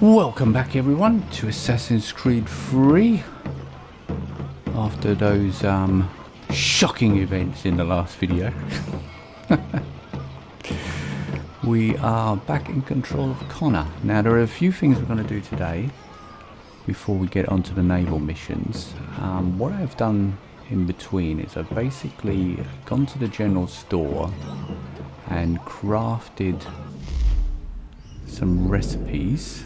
Welcome back everyone to Assassin's Creed 3 after those shocking events in the last video. We are back in control of Connor. Now there are a few things we're going to do today before we get onto the naval missions. What I've done in between is I've basically gone to the general store and crafted some recipes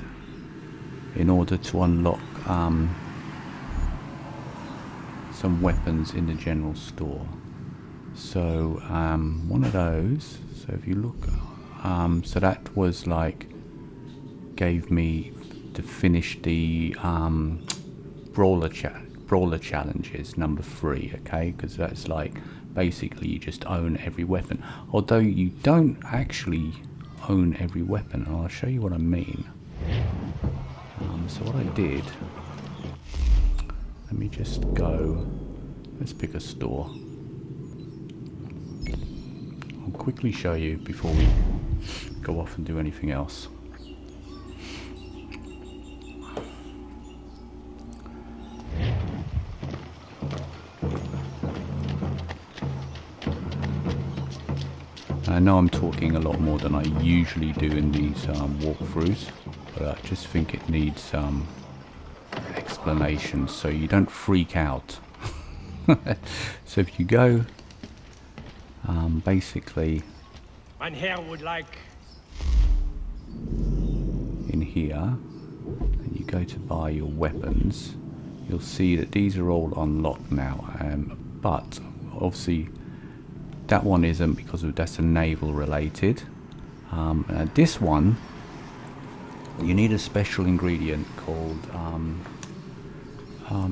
in order to unlock some weapons in the general store. So one of those, so if you look, so that was like, gave me to finish the brawler challenges number 3, okay, because that's like basically you just own every weapon, although you don't actually own every weapon, and I'll show you what I mean. So what I did, let me just go, let's pick a store. I'll quickly show you before we go off and do anything else. I know I'm talking a lot more than I usually do in these walkthroughs, but I just think it needs some explanation so you don't freak out. So if you go, basically, Mein Herr would like in here, and you go to buy your weapons, you'll see that these are all unlocked now, but obviously that one isn't because that's a naval related. This one, you need a special ingredient called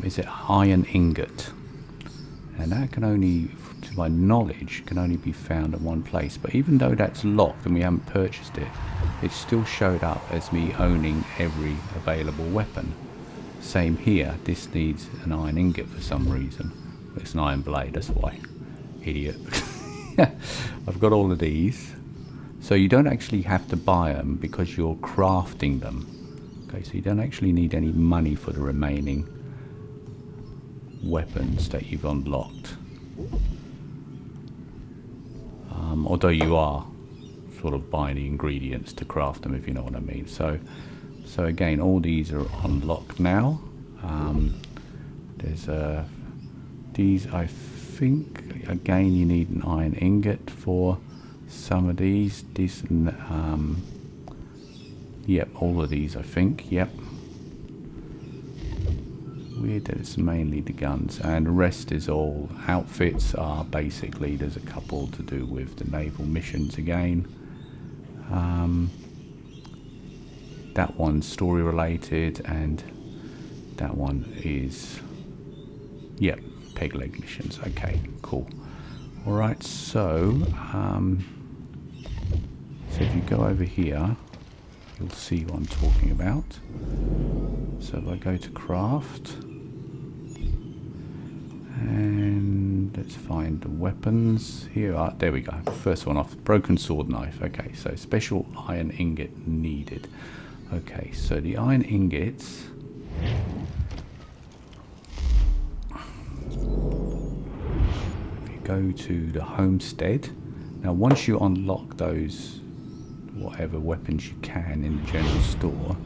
is it iron ingot, and that can only, to my knowledge, can only be found in one place. But even though that's locked and we haven't purchased it, it still showed up as me owning every available weapon. Same here, this needs an iron ingot for some reason. It's an iron blade, that's why. Idiot. I've got all of these, so you don't actually have to buy them because you're crafting them. Okay, so you don't actually need any money for the remaining weapons that you've unlocked, although you are sort of buying the ingredients to craft them, if you know what I mean. So again, all these are unlocked now. There's these, I think, again, you need an iron ingot for some of these. Yep, all of these, I think. Yep. Weird that it's mainly the guns, and the rest is all outfits. Are basically, there's a couple to do with the naval missions again. That one's story related, and that one is, yep, peg leg missions. Okay, cool. All right, so so if you go over here, you'll see what I'm talking about. So if I go to craft, and let's find the weapons. Here are, there we go. First one off, broken sword knife. Okay, so special iron ingot needed. Okay, so the iron ingots, go to the homestead. Now once you unlock those whatever weapons you can in the general store,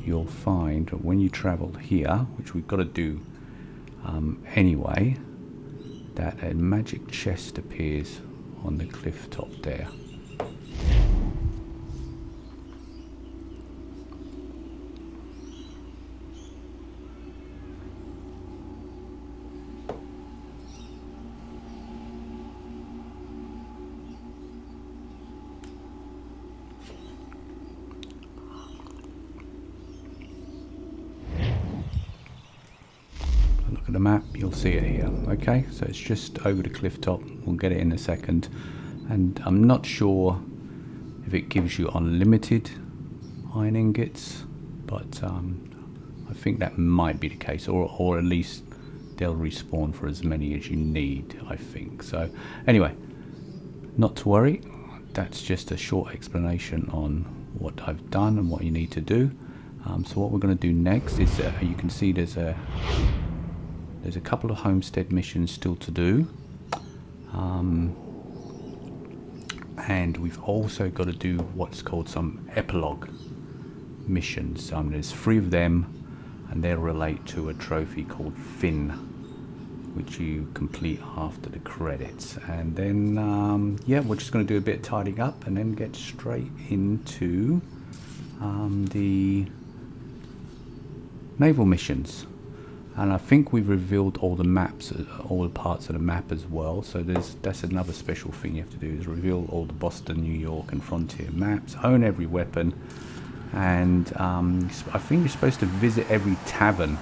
you'll find that when you travel here, which we've got to do anyway, that a magic chest appears on the cliff top there. The map, you'll see it here. Okay, so it's just over the cliff top. We'll get it in a second, and I'm not sure if it gives you unlimited iron ingots, but I think that might be the case, or at least they'll respawn for as many as you need, I think. So anyway, not to worry, that's just a short explanation on what I've done and what you need to do. So what we're going to do next is, you can see there's a couple of homestead missions still to do. And we've also got to do what's called some epilogue missions. There's 3 of them, and they'll relate to a trophy called Finn, which you complete after the credits. And then, yeah, we're just going to do a bit of tidying up and then get straight into the naval missions. And I think we've revealed all the maps, all the parts of the map as well. So that's another special thing you have to do, is reveal all the Boston, New York and Frontier maps, own every weapon, and I think you're supposed to visit every tavern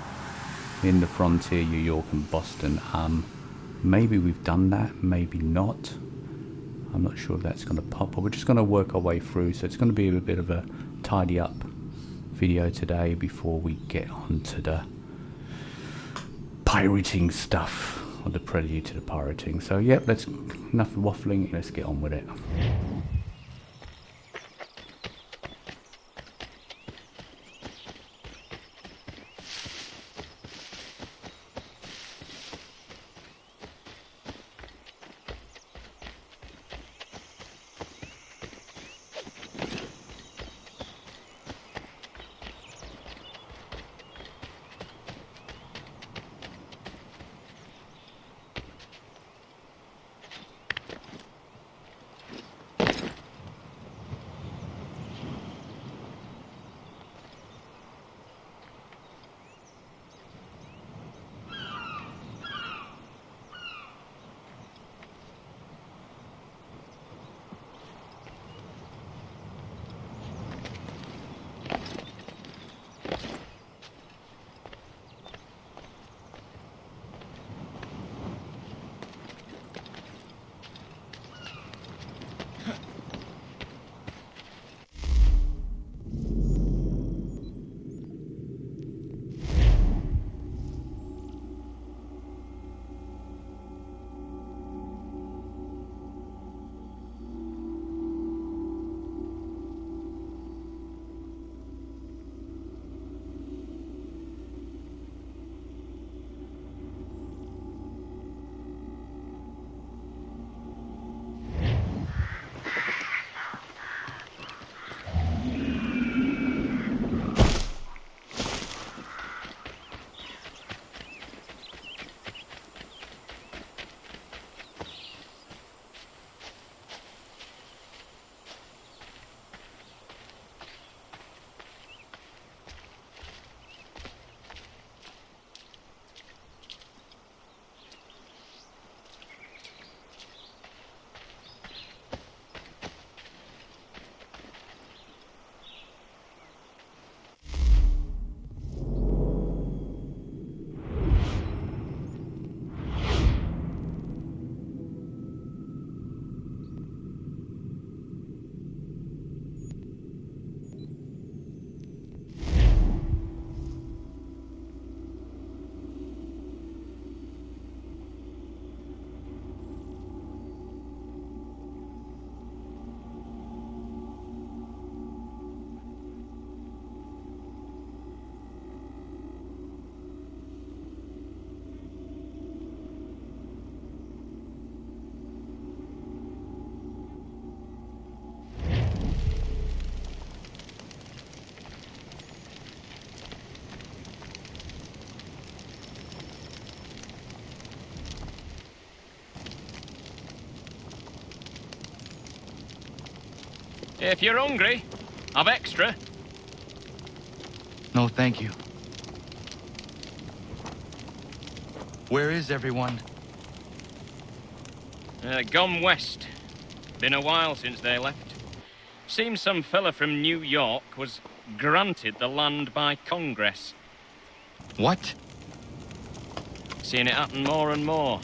in the Frontier, New York and Boston. Maybe we've done that, maybe not. I'm not sure if that's going to pop, but we're just going to work our way through. So it's going to be a bit of a tidy up video today before we get onto the pirating stuff, or the prelude to the pirating. So yep, enough waffling, let's get on with it. If you're hungry, I've extra. No, thank you. Where is everyone? Gone west. Been a while since they left. Seems some fella from New York was granted the land by Congress. What? Seeing it happen more and more.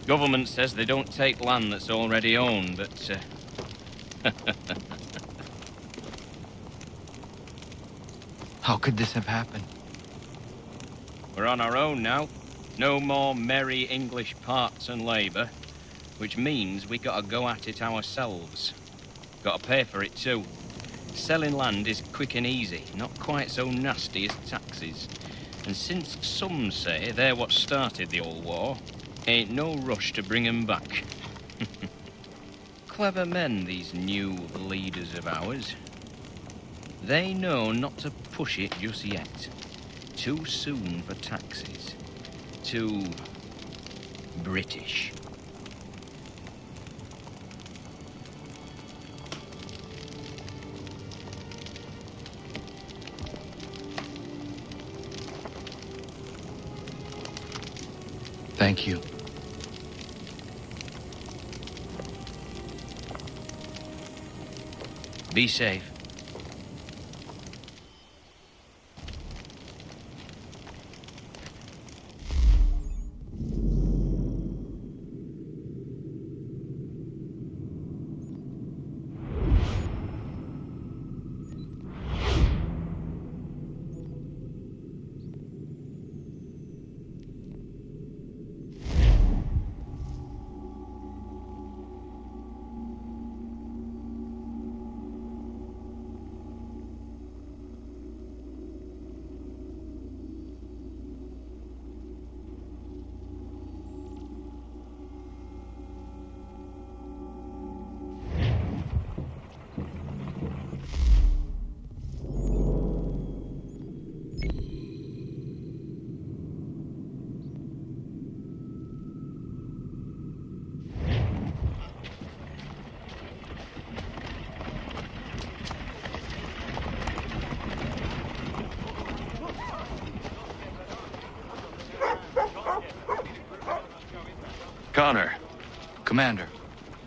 Government says they don't take land that's already owned, but How could this have happened? we're on our own now. No more merry English parts and labour, which means we gotta go at it ourselves. Gotta pay for it too. Selling land is quick and easy, not quite so nasty as taxes. And since some say they're what started the old war, ain't no rush to bring 'em back. Clever men, these new leaders of ours. They know not to push it just yet. Too soon for taxes. Too British. Thank you. Be safe. Connor, Commander,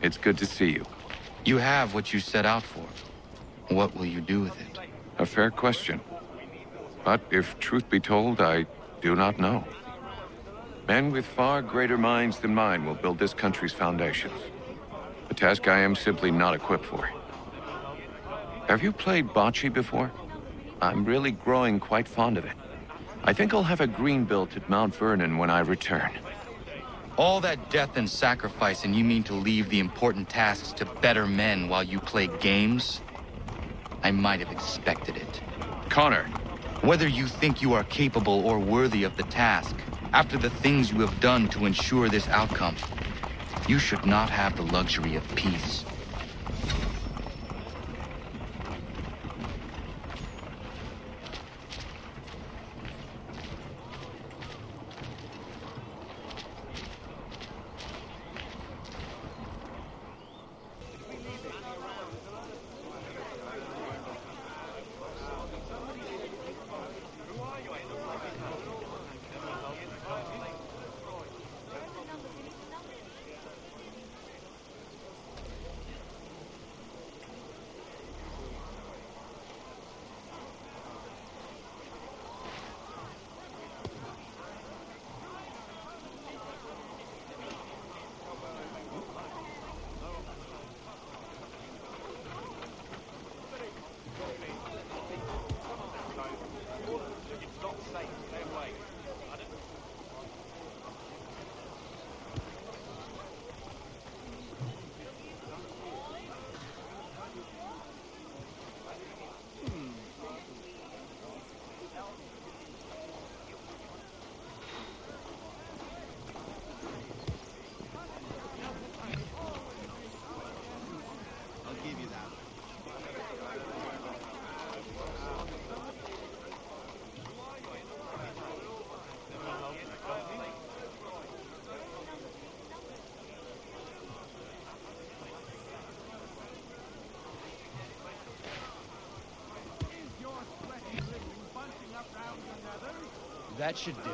it's good to see you. you have what you set out for. What will you do with it? A fair question. But if truth be told, I do not know. Men with far greater minds than mine will build this country's foundations. A task I am simply not equipped for. Have you played bocce before? I'm really growing quite fond of it. I think I'll have a green built at Mount Vernon when I return. All that death and sacrifice, and you mean to leave the important tasks to better men while you play games? I might have expected it. Connor! Whether you think you are capable or worthy of the task, after the things you have done to ensure this outcome, you should not have the luxury of peace. That should do.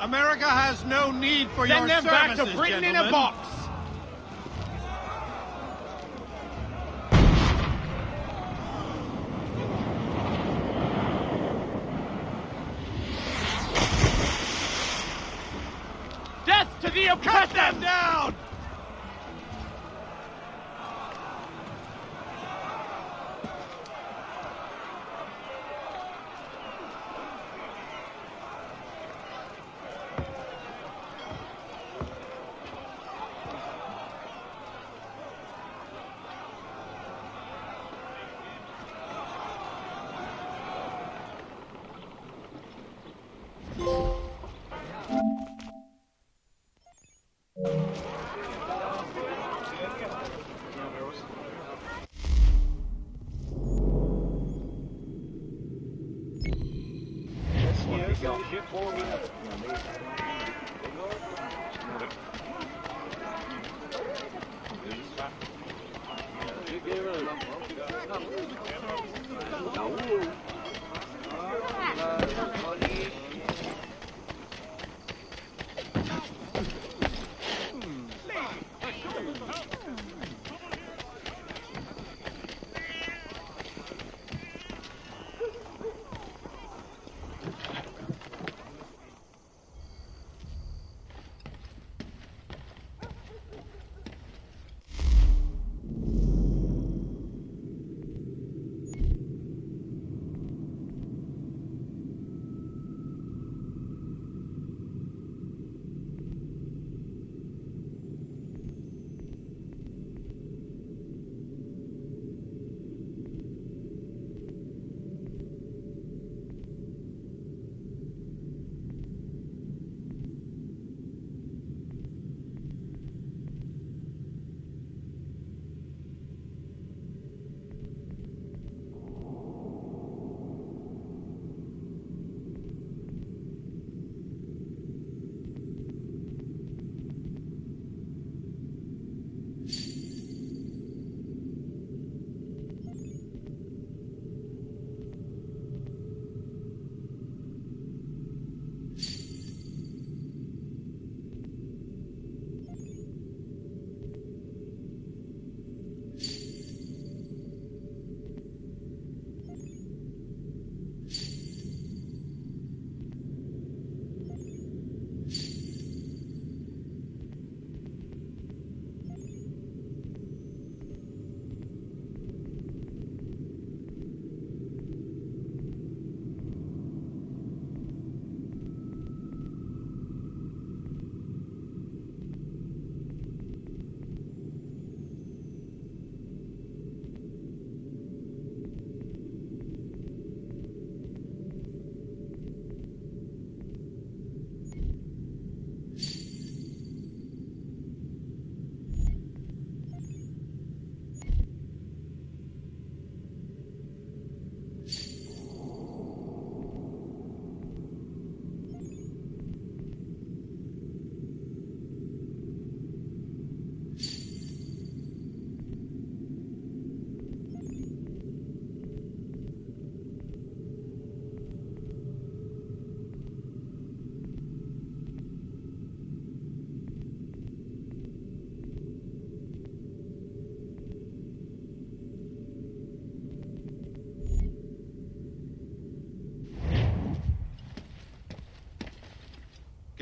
America has no need for your Send them back services, to Britain in a gentlemen. box! Death to the oppressed! Cut them down!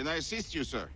Can I assist you, sir?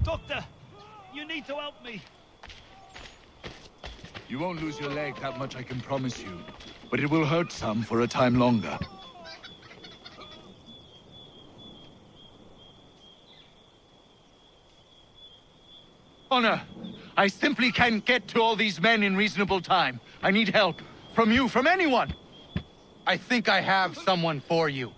Doctor, you need to help me. You won't lose your leg that much, I can promise you. But it will hurt some for a time longer. Honor, I simply can't get to all these men in reasonable time. I need help. From you, from anyone. I think I have someone for you.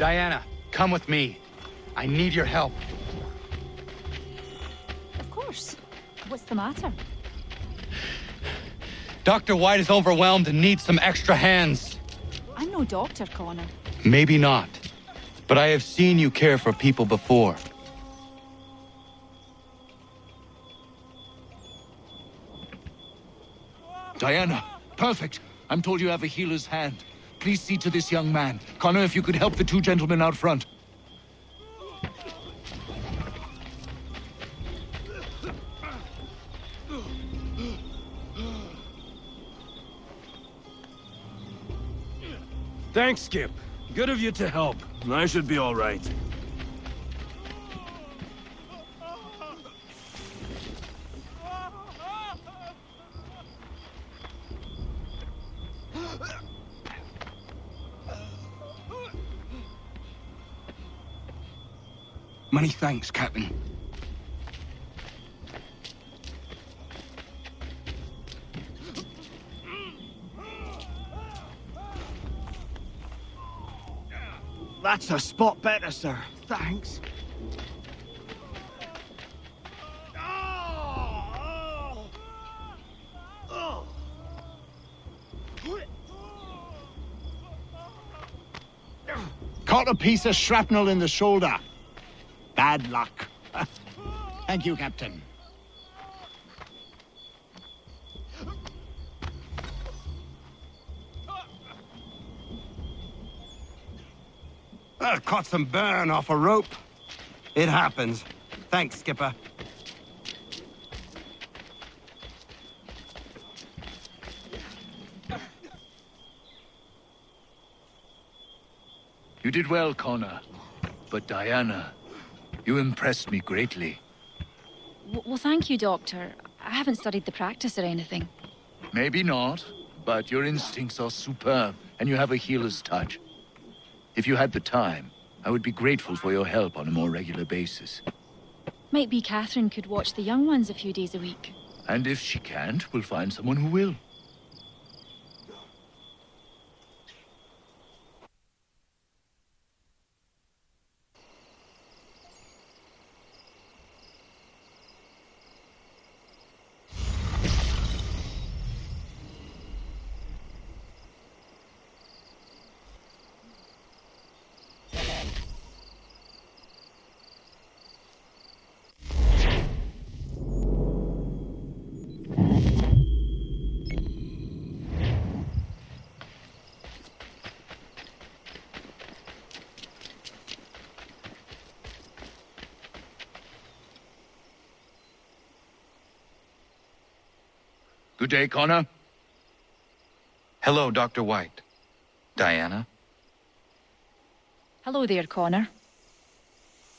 Diana, come with me. I need your help. Of course. What's the matter? Dr. White is overwhelmed and needs some extra hands. I'm no doctor, Connor. Maybe not. But I have seen you care for people before. Diana, perfect. I'm told you have a healer's hand. Please see to this young man. Connor, if you could help the two gentlemen out front. Thanks, Skip. Good of you to help. I should be all right. Many thanks, Captain. That's a spot better, sir. Thanks. Caught a piece of shrapnel in the shoulder. Bad luck. Thank you, Captain. Caught some burn off a rope. It happens. Thanks, Skipper. You did well, Connor. But Diana, you impressed me greatly. Well, thank you, Doctor. I haven't studied the practice or anything. Maybe not, but your instincts are superb, and you have a healer's touch. If you had the time, I would be grateful for your help on a more regular basis. Might be Catherine could watch the young ones a few days a week. And if she can't, we'll find someone who will. Good day, Connor. Hello, Dr. White. Diana? Hello there, Connor.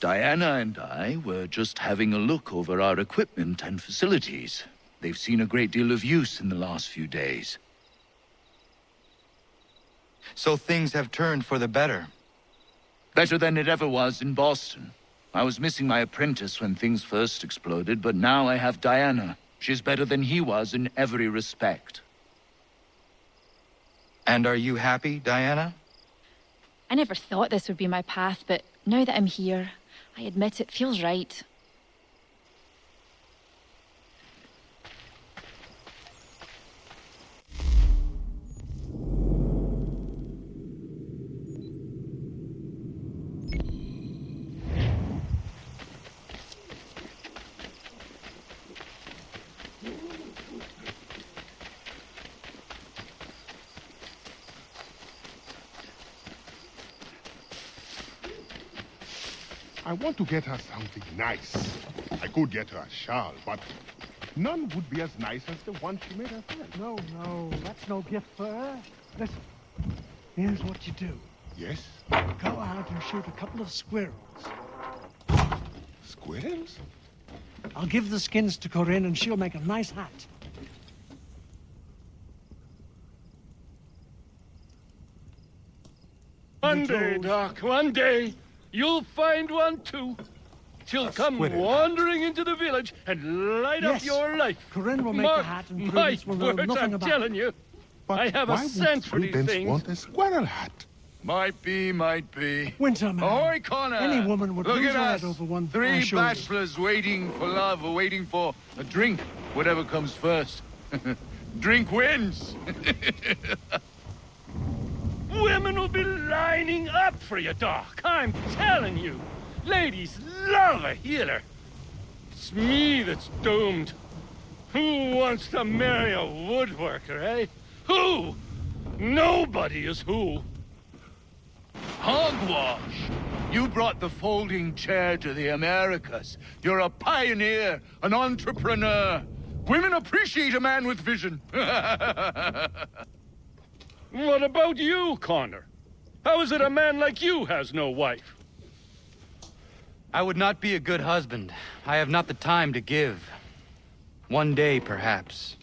Diana and I were just having a look over our equipment and facilities. They've seen a great deal of use in the last few days. So things have turned for the better. Better than it ever was in Boston. I was missing my apprentice when things first exploded, but now I have Diana. She's better than he was in every respect. And are you happy, Diana? I never thought this would be my path, but now that I'm here, I admit it feels right. I want to get her something nice. I could get her a shawl, but none would be as nice as the one she made her friend. No, that's no gift for her. Listen, here's what you do. Yes? Go out and shoot a couple of squirrels. Squirrels? I'll give the skins to Corinne and she'll make a nice hat. One day, Doc, one day, you'll find one too. She'll come wandering into the village and light up your life. Corinne will make the hat and Prudence will know nothing I'm about telling it. you. But I have a why sense for would these Prudence things. want a squirrel hat? Might be. Winterman. Ahoy, Connor! Any woman would Look lose at her us. head over one. I Three assure you. bachelors waiting for love or waiting for a drink. Whatever comes first. Drink wins. Women will be lining up for you, Doc. I'm telling you. Ladies love a healer. It's me that's doomed. Who wants to marry a woodworker, eh? Who? Nobody is who. Hogwash! You brought the folding chair to the Americas. You're a pioneer, an entrepreneur. Women appreciate a man with vision. What about you, Connor? How is it a man like you has no wife? I would not be a good husband. I have not the time to give. One day, perhaps.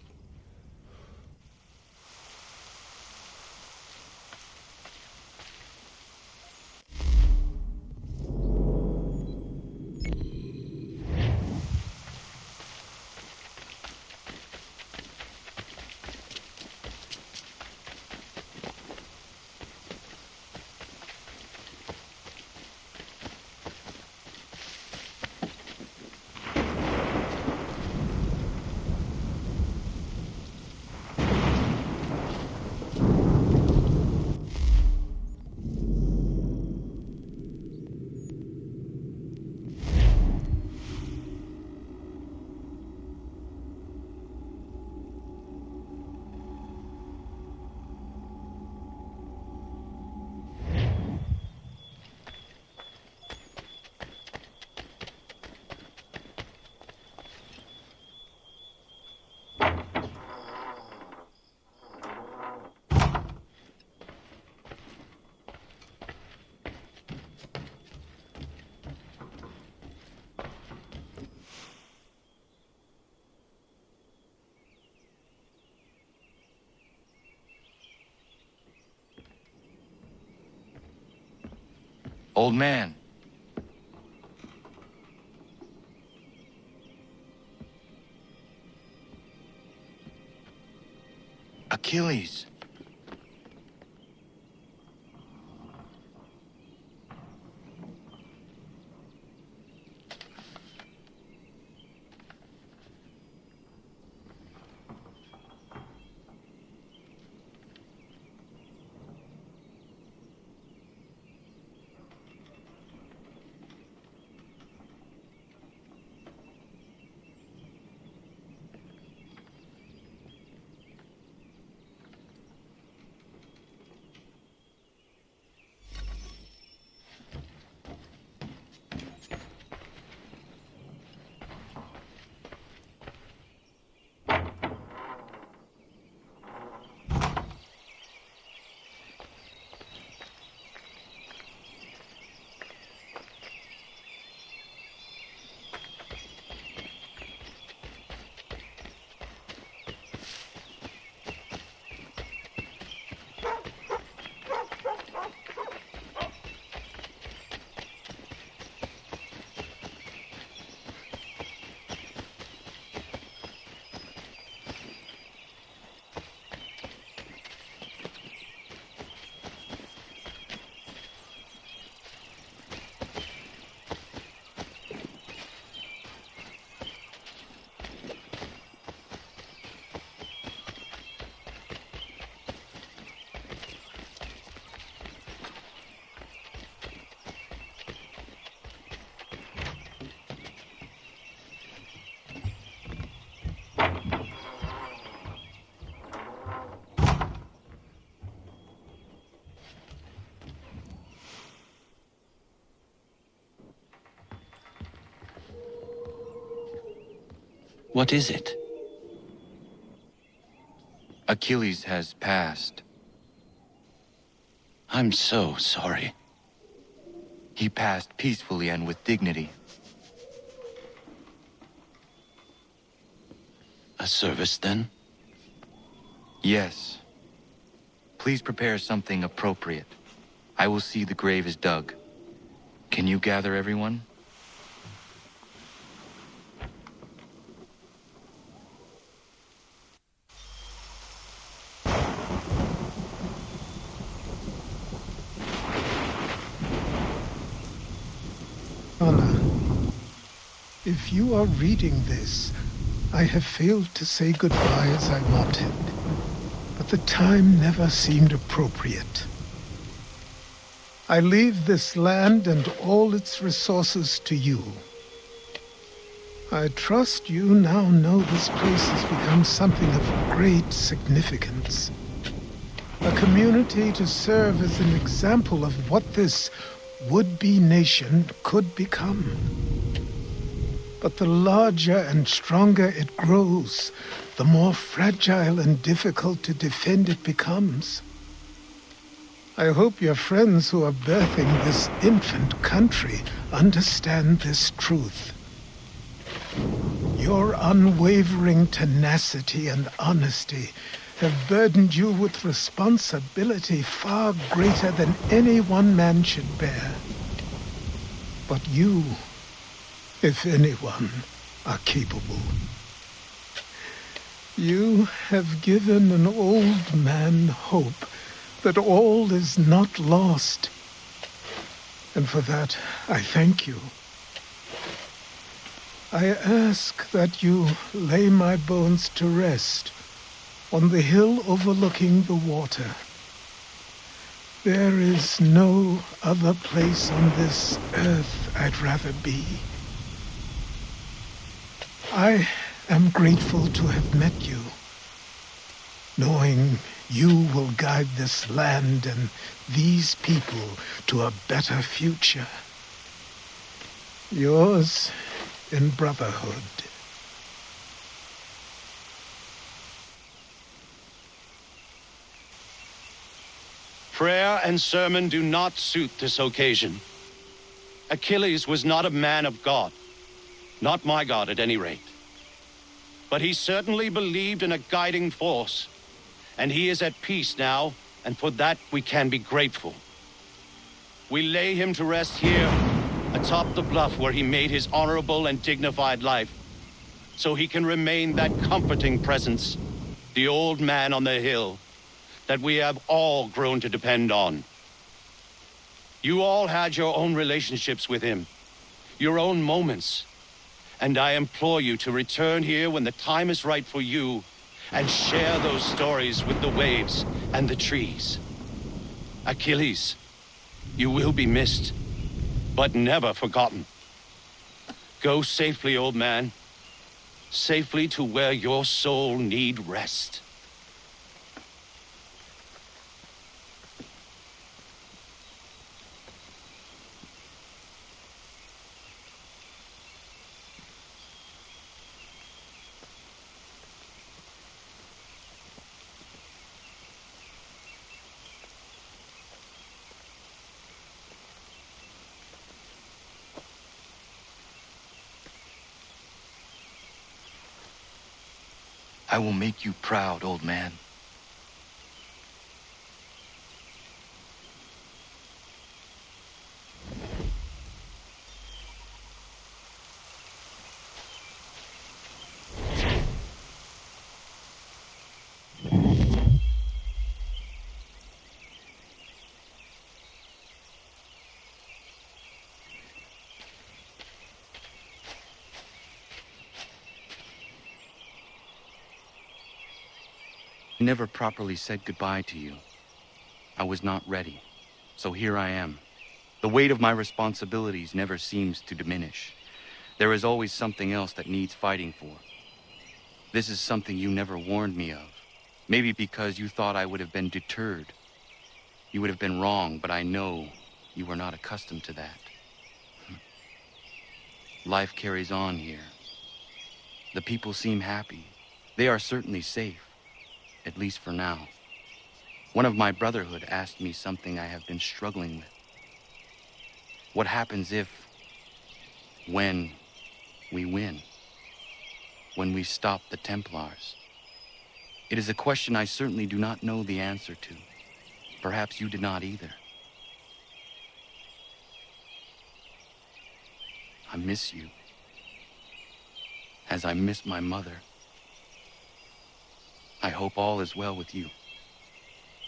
Old man. Achilles. What is it? Achilles has passed. I'm so sorry. He passed peacefully and with dignity. A service, then? Yes. Please prepare something appropriate. I will see the grave is dug. Can you gather everyone? Anna, if you are reading this, I have failed to say goodbye as I wanted, but the time never seemed appropriate. I leave this land and all its resources to you. I trust you now know this place has become something of great significance. A community to serve as an example of what this would-be nation could become. But the larger and stronger it grows, the more fragile and difficult to defend it becomes. I hope your friends who are birthing this infant country understand this truth. Your unwavering tenacity and honesty have burdened you with responsibility far greater than any one man should bear. But you, if anyone, are capable. You have given an old man hope that all is not lost. And for that, I thank you. I ask that you lay my bones to rest on the hill overlooking the water. There is no other place on this earth I'd rather be. I am grateful to have met you, knowing you will guide this land and these people to a better future. Yours in brotherhood. Prayer and sermon do not suit this occasion. Achilles was not a man of God. Not my God, at any rate. But he certainly believed in a guiding force. And he is at peace now, and for that we can be grateful. We lay him to rest here, atop the bluff where he made his honorable and dignified life, so he can remain that comforting presence, the old man on the hill, that we have all grown to depend on. You all had your own relationships with him, your own moments, and I implore you to return here when the time is right for you and share those stories with the waves and the trees. Achilles, you will be missed, but never forgotten. Go safely, old man, safely to where your soul need rest. I will make you proud, old man. I never properly said goodbye to you. I was not ready, so here I am. The weight of my responsibilities never seems to diminish. There is always something else that needs fighting for. This is something you never warned me of. Maybe because you thought I would have been deterred. You would have been wrong, but I know you were not accustomed to that. Life carries on here. The people seem happy. They are certainly safe, at least for now. One of my brotherhood asked me something I have been struggling with. What happens if, when we win? When we stop the Templars? It is a question I certainly do not know the answer to. Perhaps you did not either. I miss you, as I miss my mother. I hope all is well with you,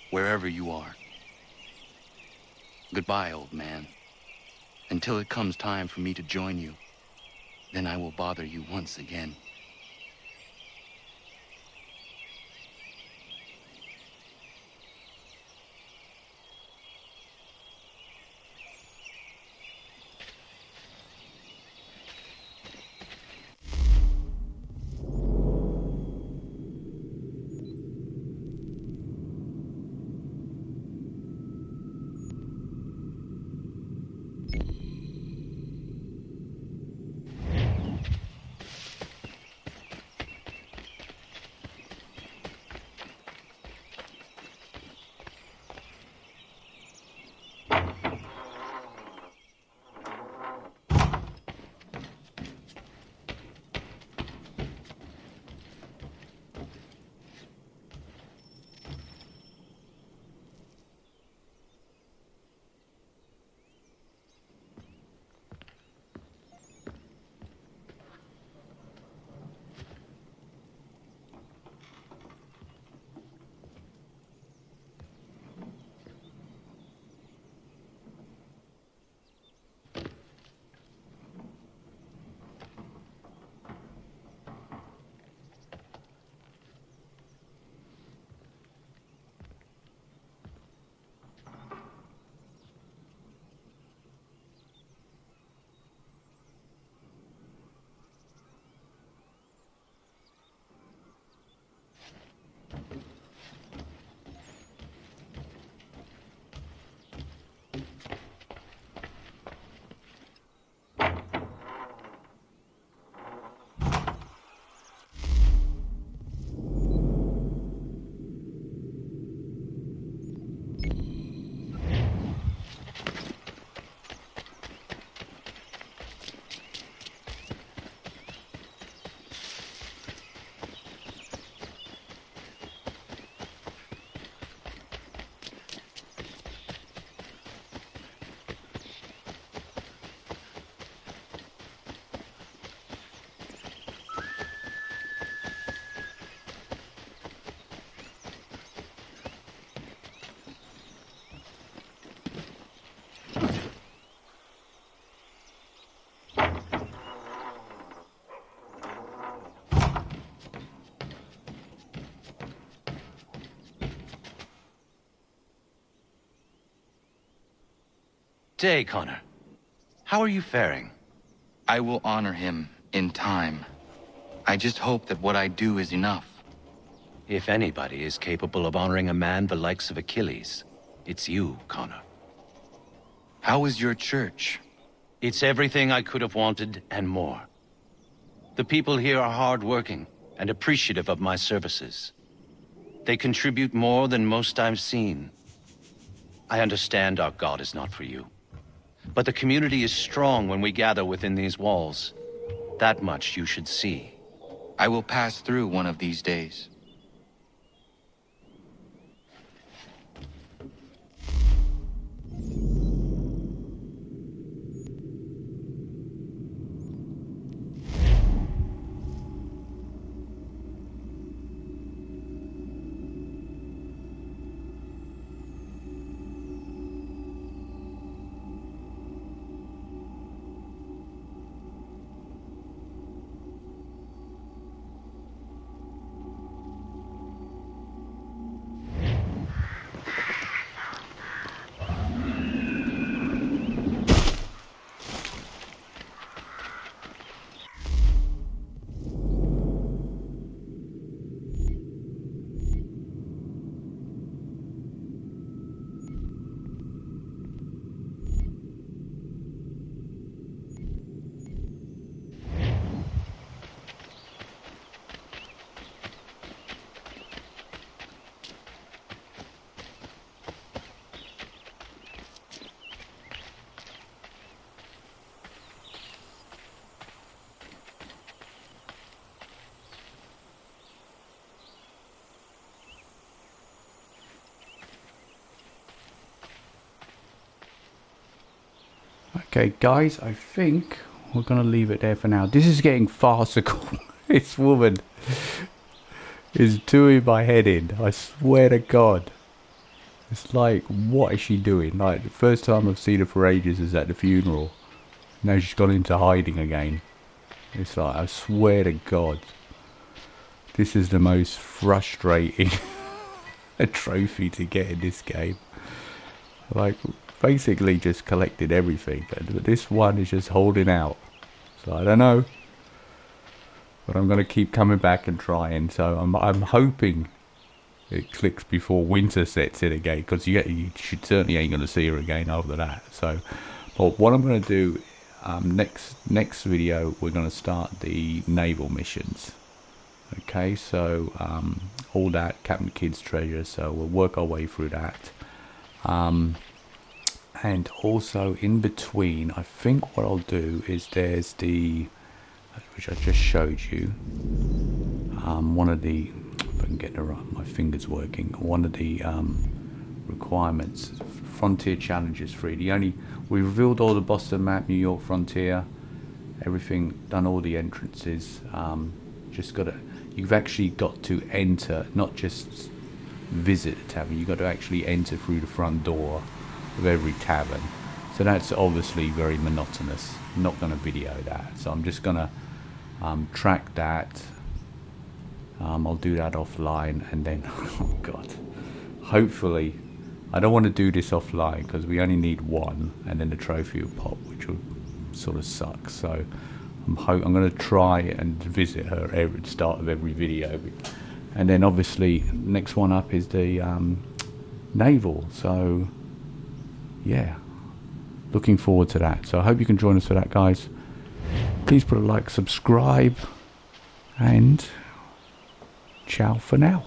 wherever you are. Goodbye, old man. Until it comes time for me to join you, then I will bother you once again. Day, Connor. How are you faring? I will honor him in time. I just hope that what I do is enough. If anybody is capable of honoring a man the likes of Achilles, it's you, Connor. How is your church? It's everything I could have wanted and more. The people here are hardworking and appreciative of my services. They contribute more than most I've seen. I understand our God is not for you. But the community is strong when we gather within these walls. That much you should see. I will pass through one of these days. Okay, guys, I think we're gonna leave it there for now. This is getting farcical. This woman is doing my head in. I swear to God. It's like, what is she doing? Like, the first time I've seen her for ages is at the funeral. Now she's gone into hiding again. It's like, I swear to God. This is the most frustrating trophy to get in this game. Like, basically just collected everything. But this one is just holding out. So, I don't know. But I'm going to keep coming back and trying. So, I'm hoping it clicks before winter sets in again, because you should certainly ain't going to see her again after that. So, but what I'm going to do next video, we're going to start the naval missions. Okay, so all that Captain Kidd's treasure. So we'll work our way through that. And also in between, I think what I'll do is there's the, which I just showed you, one of the, if I can get the right, my fingers working, one of the requirements, Frontier Challenges 3. We revealed all the Boston map, New York Frontier, everything, done all the entrances. Just got to, you've actually got to enter, not just visit a tavern, you've got to actually enter through the front door of every tavern. So that's obviously very monotonous. I'm not going to video that, so I'm just going to track that. I'll do that offline, and then oh God, hopefully I don't want to do this offline because we only need one, and then the trophy will pop, which will sort of suck. So I'm going to try and visit her at the start of every video, and then obviously next one up is the naval. So yeah, looking forward to that. So I hope you can join us for that, guys. Please put a like, subscribe, and ciao for now.